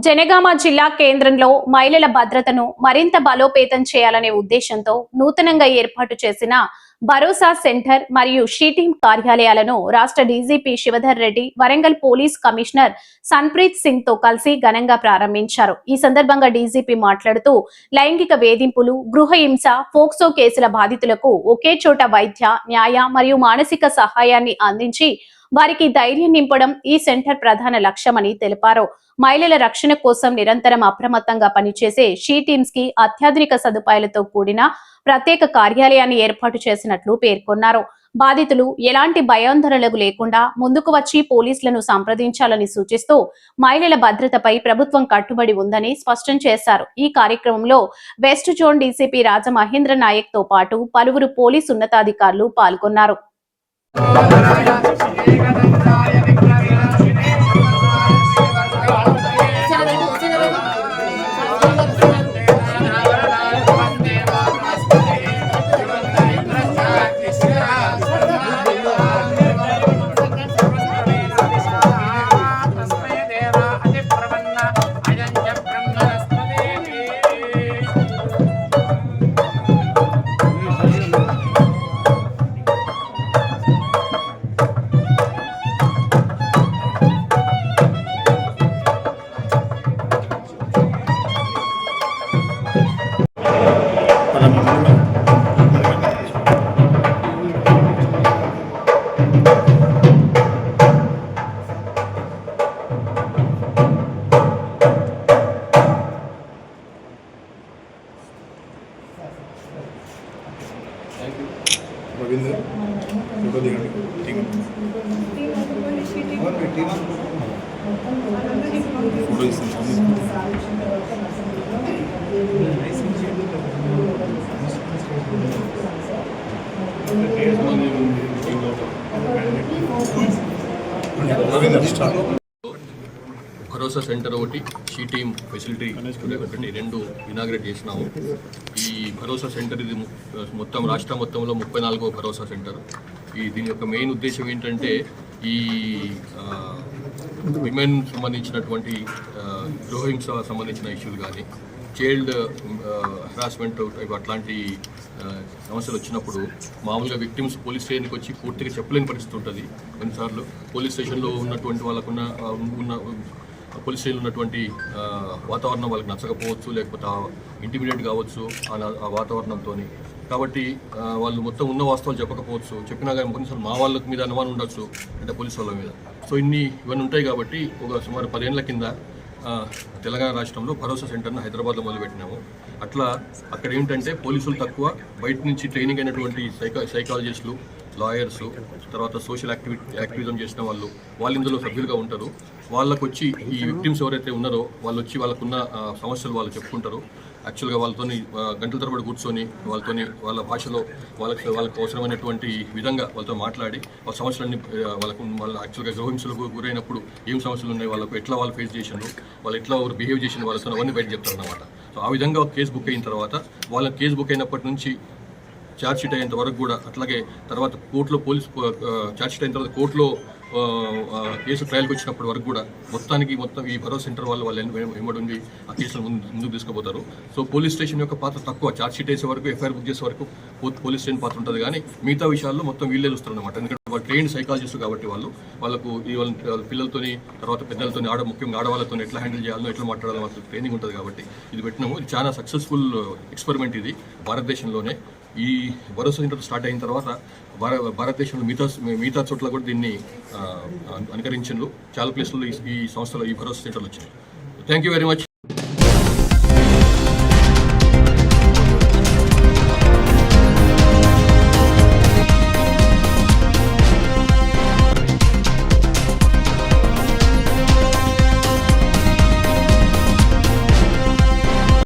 జనగామ జిల్లా కేంద్రంలో మహిళల భద్రతను మరింత బలోపేతం చేయాలనే ఉద్దేశంతో నూతనంగా ఏర్పాటు చేసిన భరోసా సెంటర్ మరియు షీటింగ్ కార్యాలయాలను రాష్ట్ర DGP Shivadhar Reddy, Warangal police commissioner Sanpreet Singh తో కలిసి ఘనంగా ప్రారంభించారు. ఈ సందర్భంగా డీజీపీ మాట్లాడుతూ లైంగిక వేధింపులు, గృహహింస, పోక్సో కేసుల బాధితులకు ఒకే చోట వైద్య, న్యాయ మరియు మానసిక సహాయాన్ని అందించి వారికి ధైర్యం నింపడం ఈ సెంటర్ ప్రధాన లక్ష్యమని తెలిపారు. మహిళల రక్షణ కోసం నిరంతరం అప్రమత్తంగా పనిచేసే షీ టీమ్స్ కి అత్యాధునిక సదుపాయాలతో కూడిన ప్రత్యేక కార్యాలయాన్ని ఏర్పాటు చేసినట్లు పేర్కొన్నారు. బాధితులు ఎలాంటి భయాందోళనలకు లేకుండా ముందుకు వచ్చి పోలీసులను సంప్రదించాలని సూచిస్తూ మహిళల భద్రతపై ప్రభుత్వం కట్టుబడి ఉందని స్పష్టం చేశారు. ఈ కార్యక్రమంలో west zone DCP Rajamahendra Nayak తో పాటు పలువురు పోలీసు ఉన్నతాధికారులు పాల్గొన్నారు. रविंद्र फोटो दिखाने फोटो భరోసా సెంటర్ ఒకటి, షీ టీమ్ ఫెసిలిటీ ఒకటి, రెండు ఇనాగ్రేట్ చేసినాము. ఈ భరోసా సెంటర్ ఇది మొత్తం రాష్ట్ర మొత్తంలో 34వ భరోసా సెంటర్. దీని యొక్క మెయిన్ ఉద్దేశం ఏంటంటే ఈ విమెన్ సంబంధించినటువంటి గృహహింస సంబంధించిన ఇష్యూలు కానీ, చైల్డ్ హెరాస్మెంట్ అట్లాంటి సమస్యలు వచ్చినప్పుడు మామూలుగా విక్టిమ్స్ పోలీస్ స్టేషన్కి వచ్చి పూర్తిగా చెప్పలేని పరిస్థితి ఉంటుంది. కొన్నిసార్లు పోలీస్ స్టేషన్లో ఉన్నటువంటి వాళ్ళకున్న పోలీస్ స్టేషన్లో ఉన్నటువంటి వాతావరణం వాళ్ళకి నచ్చకపోవచ్చు, లేకపోతే ఇంటిమిడియేట్ కావచ్చు ఆ వాతావరణంతో. కాబట్టి వాళ్ళు మొత్తం ఉన్న వాస్తవాలు చెప్పకపోవచ్చు, చెప్పినా కానీ కొన్నిసార్లు మా వాళ్ళ మీద అనుమానం ఉండొచ్చు, అంటే పోలీసు వాళ్ళ మీద. సో ఇవన్నీ ఉంటాయి. కాబట్టి ఒక సుమారు 10 ఏళ్ల కింద తెలంగాణ రాష్ట్రంలో భరోసా సెంటర్ను హైదరాబాద్లో మొదలుపెట్టినాము. అట్లా అక్కడ ఏంటంటే పోలీసులు తక్కువ, బయట నుంచి ట్రైనింగ్ అయినటువంటి సైకాలజిస్టులు, లాయర్స్, తర్వాత సోషల్ యాక్టివిజం చేసిన వాళ్ళు ఇందులో సభ్యులుగా ఉంటారు. వాళ్ళకు వచ్చి ఈ విక్టిమ్స్ ఎవరైతే ఉన్నారో వాళ్ళు వచ్చి వాళ్ళకున్న సమస్యలు వాళ్ళు చెప్పుకుంటారు. యాక్చువల్గా వాళ్ళతో గంటల తరబడి కూర్చొని వాళ్ళ భాషలో వాళ్ళకు అవసరమైనటువంటి విధంగా వాళ్ళతో మాట్లాడి వాళ్ళ సమస్యలన్నీ వాళ్ళ యాక్చువల్గా గృహహింసలకు గురైనప్పుడు ఏం సమస్యలు ఉన్నాయి, వాళ్ళకు ఎట్లా వాళ్ళు ఫేస్ చేసినారు, వాళ్ళు ఎట్లా బిహేవ్ చేసిన వాళ్ళతో అవన్నీ బయట చెప్తారు అన్నమాట. సో ఆ విధంగా కేసు బుక్ అయిన తర్వాత వాళ్ళకి కేసు బుక్ అయినప్పటి నుంచి ఛార్జ్ షీట్ అయ్యేంత వరకు కూడా, అట్లాగే తర్వాత కోర్టులో ఛార్జ్ షీట్ అయిన తర్వాత కోర్టులో కేసు ట్రయల్కి వచ్చినప్పటి వరకు కూడా మొత్తం ఈ భరోసా సెంటర్ వాళ్ళు వెంబడి ఆ కేసులు ముందుకు తీసుకుపోతారు. సో పోలీస్ స్టేషన్ యొక్క పాత్ర తక్కువ. ఛార్జ్ షీట్ వేసే వరకు, ఎఫ్ఐఆర్ బుక్ చేసే వరకు పోలీస్ స్టేషన్ పాత్ర ఉంటుంది. కానీ మిగతా విషయాల్లో మొత్తం వీళ్ళే చూస్తారు అనమాట. ఎందుకంటే వాళ్ళు ట్రైన్డ్ సైకాలజిస్ట్ కాబట్టి వాళ్ళకు వాళ్ళ పిల్లలతోని, తర్వాత పెద్దలతోని, ముఖ్యంగా ఆడవాళ్ళతో ఎట్లా హ్యాండిల్ చేయాలో, ఎట్లా మాట్లాడాలో వాళ్ళకి ట్రైనింగ్ ఉంటుంది. కాబట్టి ఇది పెట్టినాము. ఇది చాలా సక్సెస్ఫుల్ ఎక్స్పెరిమెంట్. ఇది భారతదేశంలోనే ఈ భరోసా సెంటర్ స్టార్ట్ అయిన తర్వాత భారతదేశంలో మిగతా చోట్ల కూడా దీన్ని అనుకరించారు. చాలా ప్లేస్లలో ఈ సంస్థలో ఈ భరోసా సెంటర్లు వచ్చినాయి. Thank you very much.